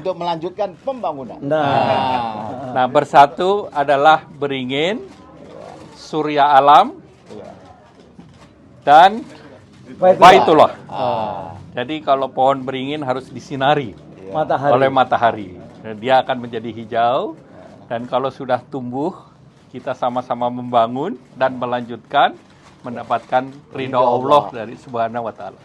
untuk melanjutkan pembangunan. Nah, bersatu adalah beringin, surya alam, dan baitullah. Jadi kalau pohon beringin harus disinari oleh matahari. Dia akan menjadi hijau, dan kalau sudah tumbuh, kita sama-sama membangun dan melanjutkan mendapatkan ridha Allah dari Subhanahu wa Ta'ala.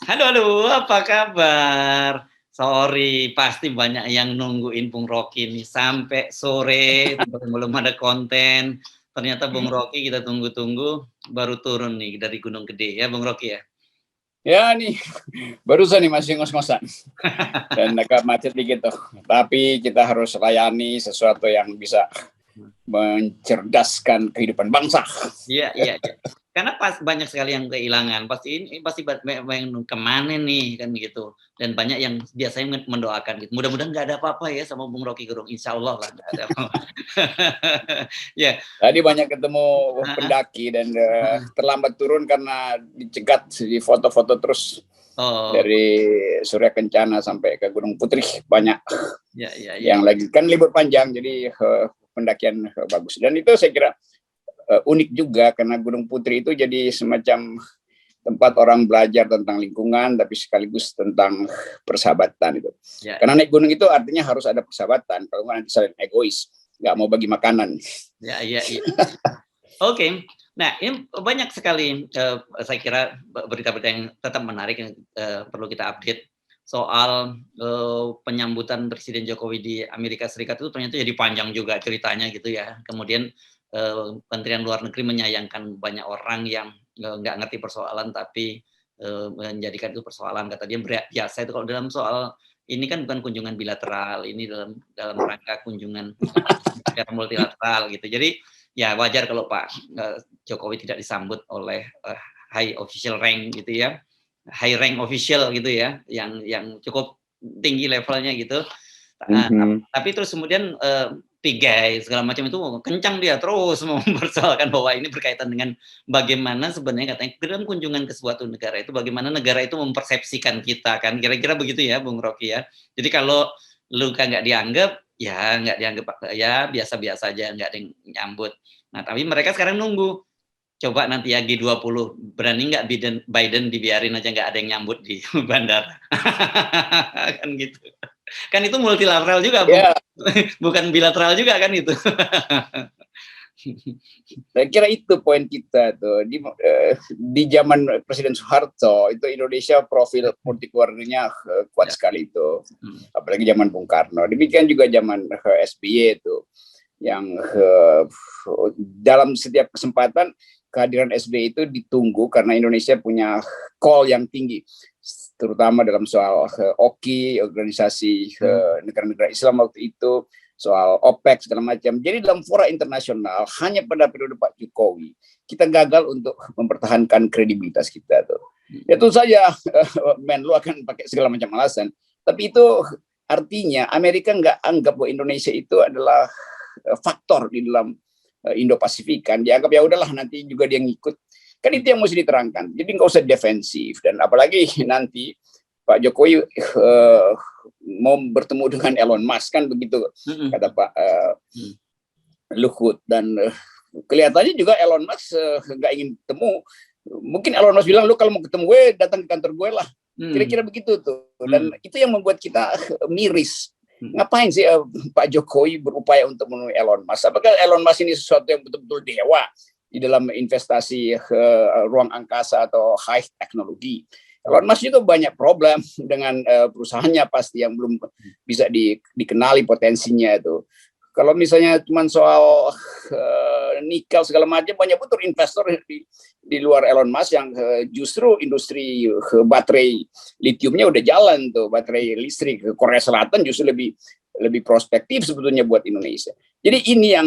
Halo, apa kabar? Sorry, pasti banyak yang nungguin Bung Rocky nih sampai sore, belum ada konten. Ternyata Bung Rocky kita tunggu-tunggu baru turun nih dari Gunung Gede ya, Bung Rocky ya. Ya nih, barusan nih masih ngos-ngosan dan agak macet dikit tuh. Tapi kita harus layani sesuatu yang bisa mencerdaskan kehidupan bangsa. Iya. Karena pas banyak sekali yang kehilangan, pasti yang kemana nih kan gitu. Dan banyak yang biasanya mendoakan gitu. Mudah-mudahan nggak ada apa-apa ya sama Bung Rocky Gerung. Insya Allah lah nggak ada apa-apa. Ya. Tadi banyak ketemu pendaki dan terlambat turun karena dicegat di foto-foto terus. Dari Surya Kencana sampai ke Gunung Putri banyak. Ya. Yang lagi kan libur panjang jadi pendakian bagus. Dan itu saya kira unik juga karena Gunung Putri itu jadi semacam tempat orang belajar tentang lingkungan tapi sekaligus tentang persahabatan itu. Ya. Karena naik gunung itu artinya harus ada persahabatan, kalau nggak nanti saling egois, nggak mau bagi makanan. Iya. Oke. Nah, ini banyak sekali saya kira berita-berita yang tetap menarik yang perlu kita update soal penyambutan Presiden Jokowi di Amerika Serikat itu ternyata jadi panjang juga ceritanya gitu ya. Kemudian Kementerian Luar Negeri menyayangkan banyak orang yang nggak ngerti persoalan tapi menjadikan itu persoalan. Kata dia biasa itu kalau dalam soal ini kan bukan kunjungan bilateral, ini dalam rangka kunjungan multilateral gitu. Jadi ya wajar kalau Pak Jokowi tidak disambut oleh high official rank gitu ya, high rank official gitu ya, yang cukup tinggi levelnya gitu. Tapi terus kemudian pigai segala macam itu kencang dia terus mempersoalkan bahwa ini berkaitan dengan bagaimana sebenarnya katanya dalam kunjungan ke suatu negara itu bagaimana negara itu mempersepsikan kita kan, kira-kira begitu ya Bung Rocky ya. Jadi kalau lu kan nggak dianggap ya nggak dianggap ya biasa-biasa aja, nggak ada yang nyambut. Nah tapi mereka sekarang nunggu coba nanti ya G20 berani nggak Biden dibiarin aja nggak ada yang nyambut di bandara kan gitu. Kan itu multilateral juga, yeah. Bukan bilateral juga kan itu. Saya kira itu poin kita tuh di zaman Presiden Soeharto itu Indonesia profil politik luar negerinya kuat sekali itu, apalagi zaman Bung Karno. Demikian juga zaman SBY itu yang dalam setiap kesempatan kehadiran SBY itu ditunggu karena Indonesia punya call yang tinggi, terutama dalam soal OKI, organisasi negara-negara Islam waktu itu, soal OPEC segala macam. Jadi dalam fora internasional hanya pada periode Pak Jokowi kita gagal untuk mempertahankan kredibilitas kita tuh. Ya tentu saja Menlu akan pakai segala macam alasan, tapi itu artinya Amerika nggak anggap bahwa Indonesia itu adalah faktor di dalam Indo-Pasifikan. Dianggap ya udahlah nanti juga dia ngikut. Kan itu yang mesti diterangkan. Jadi nggak usah defensif, dan apalagi nanti Pak Jokowi mau bertemu dengan Elon Musk kan begitu kata Pak Luhut, dan kelihatannya juga Elon Musk nggak ingin ketemu. Mungkin Elon Musk bilang lu kalau mau ketemu gue datang ke kantor gue lah. Kira-kira begitu tuh. Dan itu yang membuat kita miris. Ngapain sih Pak Jokowi berupaya untuk menemui Elon Musk? Apakah Elon Musk ini sesuatu yang betul-betul dewa di dalam investasi ruang angkasa atau high teknologi? Elon Musk juga banyak problem dengan perusahaannya pasti yang belum bisa dikenali potensinya itu. Kalau misalnya cuma soal nikel segala macam, banyak betul investor di luar Elon Musk yang justru industri baterai litiumnya udah jalan tuh, baterai listrik ke Korea Selatan justru lebih prospektif sebetulnya buat Indonesia. Jadi ini yang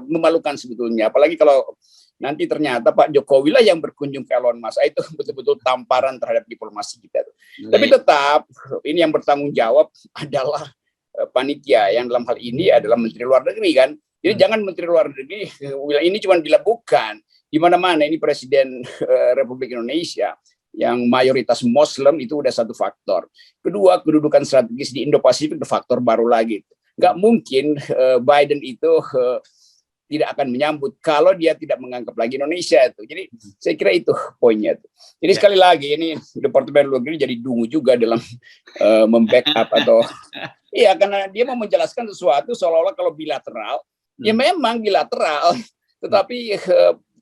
memalukan sebetulnya, apalagi kalau nanti ternyata Pak Jokowi lah yang berkunjung ke Elon Musk. Itu betul-betul tamparan terhadap diplomasi kita. Tapi tetap ini yang bertanggung jawab adalah panitia, yang dalam hal ini adalah Menteri Luar Negeri kan. Jadi jangan Menteri Luar Negeri ini cuma bila bukan di mana-mana ini Presiden Republik Indonesia yang mayoritas Muslim itu udah satu faktor. Kedua, kedudukan strategis di Indo-Pasifik itu faktor baru lagi. Nggak mungkin Biden itu tidak akan menyambut kalau dia tidak menganggap lagi Indonesia itu. Jadi saya kira itu poinnya. Jadi sekali lagi ini Departemen Luar Negeri jadi dungu juga dalam membackup atau iya, karena dia mau menjelaskan sesuatu seolah-olah kalau bilateral, ya memang bilateral, tetapi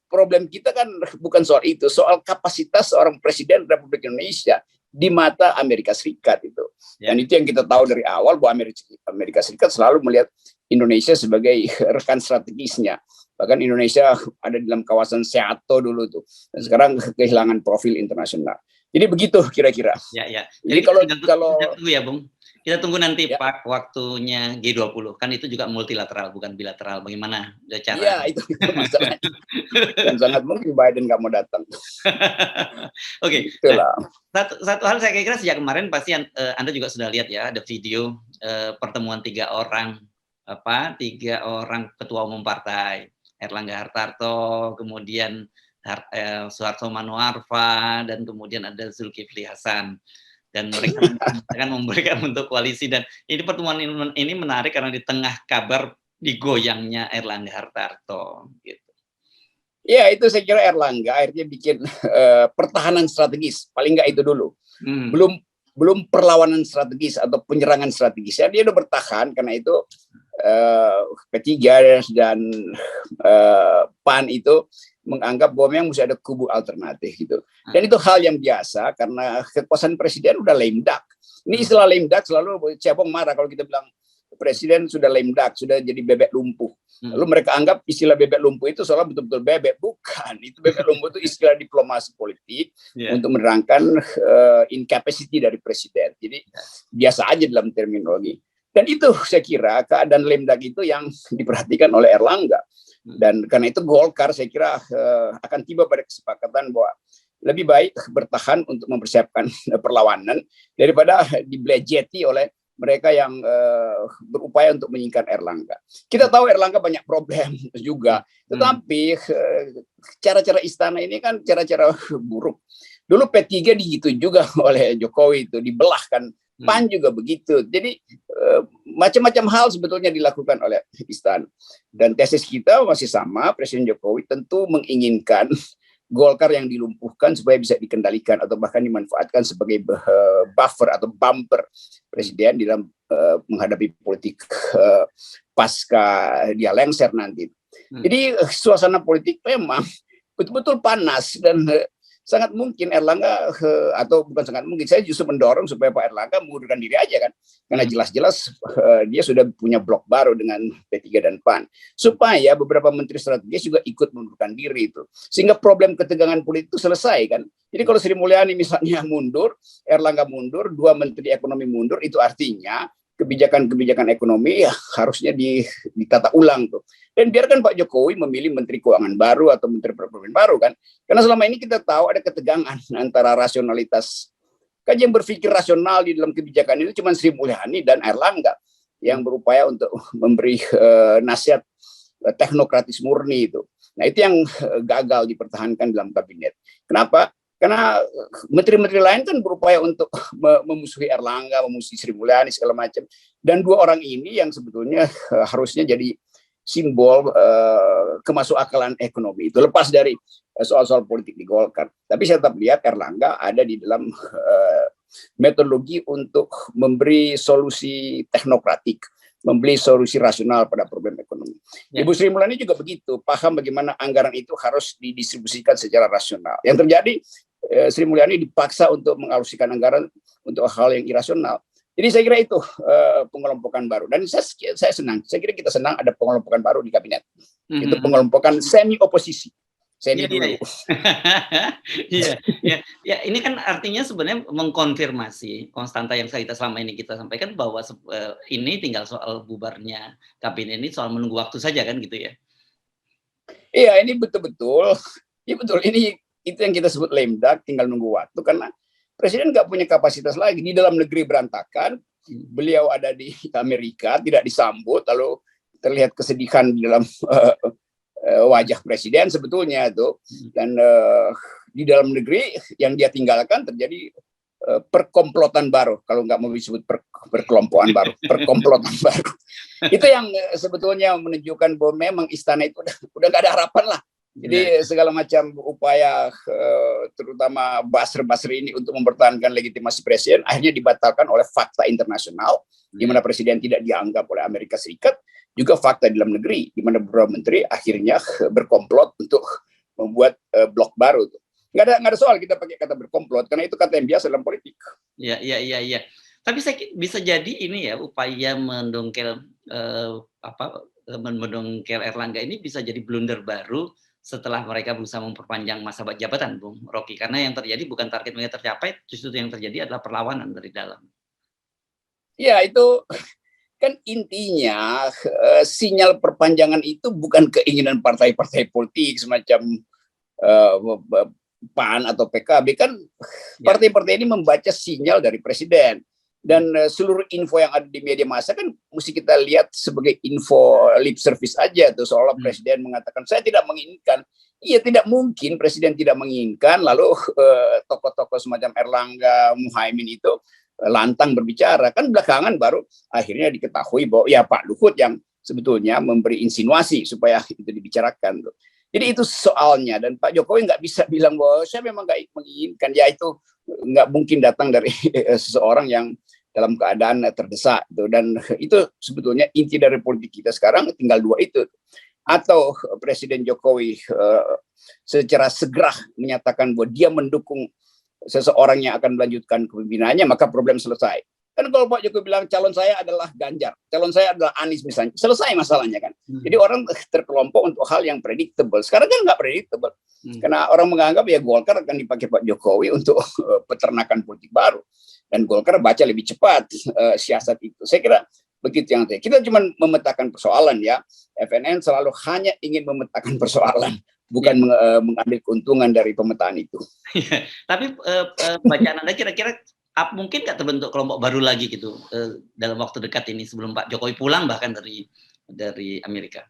problem kita kan bukan soal itu, soal kapasitas seorang Presiden Republik Indonesia di mata Amerika Serikat itu. Dan itu yang kita tahu dari awal bahwa Amerika Serikat selalu melihat Indonesia sebagai rekan strategisnya. Bahkan Indonesia ada dalam kawasan Seato dulu tuh. Dan sekarang kehilangan profil internasional. Jadi begitu kira-kira. Ya. Jadi kalau tunggu ya, Bung. Kita tunggu nanti Pak waktunya G20. Kan itu juga multilateral bukan bilateral. Bagaimana cara? Iya, itu masalahnya. Dan sangat mungkin Biden nggak mau datang. Oke. Itulah. Satu hal saya kira sejak kemarin pasti Anda juga sudah lihat ya, ada video pertemuan tiga orang ketua umum partai, Erlangga Hartarto, kemudian Soeharto Manoarfa, dan kemudian ada Zulkifli Hasan. Dan mereka akan memberikan bentuk koalisi. Dan ini pertemuan ini menarik karena di tengah kabar digoyangnya Erlangga Hartarto. Gitu. Ya, itu saya kira Erlangga akhirnya bikin pertahanan strategis. Paling nggak itu dulu. Belum perlawanan strategis atau penyerangan strategis. Ya, dia udah bertahan karena itu P3 dan PAN itu menganggap bahwa memang mesti ada kubu alternatif gitu. Dan itu hal yang biasa karena kekuasaan presiden udah lame duck. Ini istilah lame duck selalu cebong marah kalau kita bilang presiden sudah lame duck, sudah jadi bebek lumpuh. Lalu mereka anggap istilah bebek lumpuh itu soalnya betul-betul bebek. Bukan, itu bebek lumpuh itu istilah diplomasi politik untuk menerangkan incapacity dari presiden. Jadi biasa aja dalam terminologi. Dan itu saya kira keadaan lame duck itu yang diperhatikan oleh Erlangga. Dan karena itu Golkar saya kira akan tiba pada kesepakatan bahwa lebih baik bertahan untuk mempersiapkan perlawanan daripada dibelejeti oleh mereka yang berupaya untuk menyingkirkan Erlangga. Kita tahu Erlangga banyak problem juga, tetapi cara-cara istana ini kan cara-cara buruk. Dulu P3 digitu juga oleh Jokowi itu, dibelahkan. PAN juga begitu. Jadi macam-macam hal sebetulnya dilakukan oleh istana. Dan tesis kita masih sama, Presiden Jokowi tentu menginginkan Golkar yang dilumpuhkan supaya bisa dikendalikan atau bahkan dimanfaatkan sebagai buffer atau bumper Presiden di dalam menghadapi politik pasca dia lengser nanti. Jadi suasana politik memang betul-betul panas dan sangat mungkin Erlangga atau bukan sangat mungkin, saya justru mendorong supaya Pak Erlangga mengundurkan diri aja kan, karena jelas-jelas dia sudah punya blok baru dengan P3 dan PAN, supaya beberapa menteri strategis juga ikut mengundurkan diri itu, sehingga problem ketegangan politik itu selesai kan. Jadi kalau Sri Mulyani misalnya mundur, Erlangga mundur, dua menteri ekonomi mundur, itu artinya kebijakan-kebijakan ekonomi ya harusnya ditata ulang tuh. Dan biarkan Pak Jokowi memilih Menteri Keuangan baru atau Menteri Perekonomian baru kan. Karena selama ini kita tahu ada ketegangan antara rasionalitas. Kan yang berpikir rasional di dalam kebijakan itu cuma Sri Mulyani dan Erlangga yang berupaya untuk memberi nasihat teknokratis murni itu. Nah itu yang gagal dipertahankan dalam kabinet. Kenapa? Karena menteri-menteri lain kan berupaya untuk memusuhi Erlangga, memusuhi Sri Mulyani segala macam. Dan dua orang ini yang sebetulnya harusnya jadi simbol kemasukakalan ekonomi itu, lepas dari soal-soal politik di Golkar. Tapi saya tetap lihat Erlangga ada di dalam metodologi untuk memberi solusi teknokratik, memberi solusi rasional pada problem ekonomi. Ibu Sri Mulyani juga begitu, paham bagaimana anggaran itu harus didistribusikan secara rasional. Yang terjadi, Sri Mulyani dipaksa untuk mengalusikan anggaran untuk hal yang irasional. Jadi saya kira itu pengelompokan baru. Dan saya senang, saya kira kita senang ada pengelompokan baru di kabinet. Itu pengelompokan semi oposisi. Semi dulu. Iya. Ya, ini kan artinya sebenarnya mengkonfirmasi konstanta yang kita selama ini kita sampaikan bahwa ini tinggal soal bubarnya kabinet, ini soal menunggu waktu saja kan gitu ya. Iya, ini betul-betul. Iya betul. Ini itu yang kita sebut lame duck, tinggal nunggu waktu karena presiden nggak punya kapasitas lagi di dalam negeri berantakan. Beliau ada di Amerika tidak disambut, lalu terlihat kesedihan di dalam wajah presiden sebetulnya itu. Dan di dalam negeri yang dia tinggalkan terjadi perkomplotan baru, kalau nggak mau disebut perkelompokan baru, perkomplotan baru. Itu yang sebetulnya menunjukkan bahwa memang istana itu udah nggak ada harapan lah. Jadi segala macam upaya terutama Basri ini untuk mempertahankan legitimasi presiden akhirnya dibatalkan oleh fakta internasional di mana presiden tidak dianggap oleh Amerika Serikat, juga fakta di dalam negeri di mana beberapa menteri akhirnya berkomplot untuk membuat blok baru. Nggak ada soal kita pakai kata berkomplot karena itu kata yang biasa dalam politik. Iya. Tapi saya bisa jadi ini ya upaya mendongkel mendongkel Erlangga ini bisa jadi blunder baru setelah mereka berusaha memperpanjang masa jabatan, Bung Rocky. Karena yang terjadi bukan target mereka tercapai, justru yang terjadi adalah perlawanan dari dalam. Ya itu kan intinya sinyal perpanjangan itu bukan keinginan partai-partai politik semacam PAN atau PKB, kan partai-partai ini membaca sinyal dari presiden dan seluruh info yang ada di media massa kan mesti kita lihat sebagai info lip service aja tuh, seolah presiden mengatakan saya tidak menginginkan. Iya, tidak mungkin presiden tidak menginginkan lalu tokoh-tokoh semacam Erlangga, Muhaimin itu lantang berbicara. Kan belakangan baru akhirnya diketahui bahwa ya Pak Luhut yang sebetulnya memberi insinuasi supaya itu dibicarakan tuh. Jadi itu soalnya, dan Pak Jokowi nggak bisa bilang bahwa saya memang nggak menginginkan. Ya itu nggak mungkin datang dari seseorang yang dalam keadaan terdesak. Dan itu sebetulnya inti dari politik kita sekarang tinggal dua itu. Atau Presiden Jokowi secara segera menyatakan bahwa dia mendukung seseorang yang akan melanjutkan kepemimpinannya, maka problem selesai. Kan kalau Pak Jokowi bilang calon saya adalah Ganjar, calon saya adalah Anies misalnya, selesai masalahnya kan. Jadi orang terkelompok untuk hal yang predictable. Sekarang kan nggak predictable, karena orang menganggap ya Golkar akan dipakai Pak Jokowi untuk peternakan politik baru, dan Golkar baca lebih cepat siasat itu. Saya kira begitu yang kita cuma memetakan persoalan ya. FNN selalu hanya ingin memetakan persoalan, bukan mengambil keuntungan dari pemetaan itu. Tapi bacaan Anda kira-kira mungkin nggak terbentuk kelompok baru lagi gitu dalam waktu dekat ini sebelum Pak Jokowi pulang bahkan dari Amerika?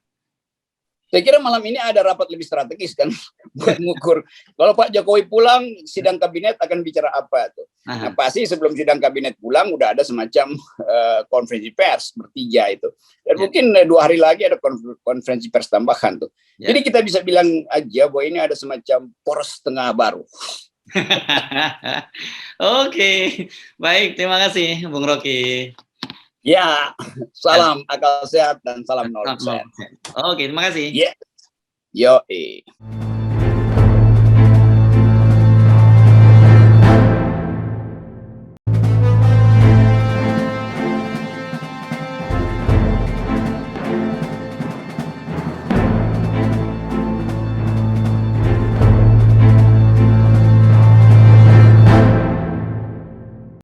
Saya kira malam ini ada rapat lebih strategis kan buat mengukur kalau Pak Jokowi pulang sidang kabinet akan bicara apa tuh. Nah, pasti sebelum sidang kabinet pulang udah ada semacam konferensi pers bertiga itu. Dan mungkin 2 hari lagi ada konferensi pers tambahan tuh. Jadi kita bisa bilang aja bahwa ini ada semacam poros tengah baru. Oke, baik, terima kasih Bung Rocky. Ya, salam akal sehat dan salam knowledge. Oke, terima kasih. Yo.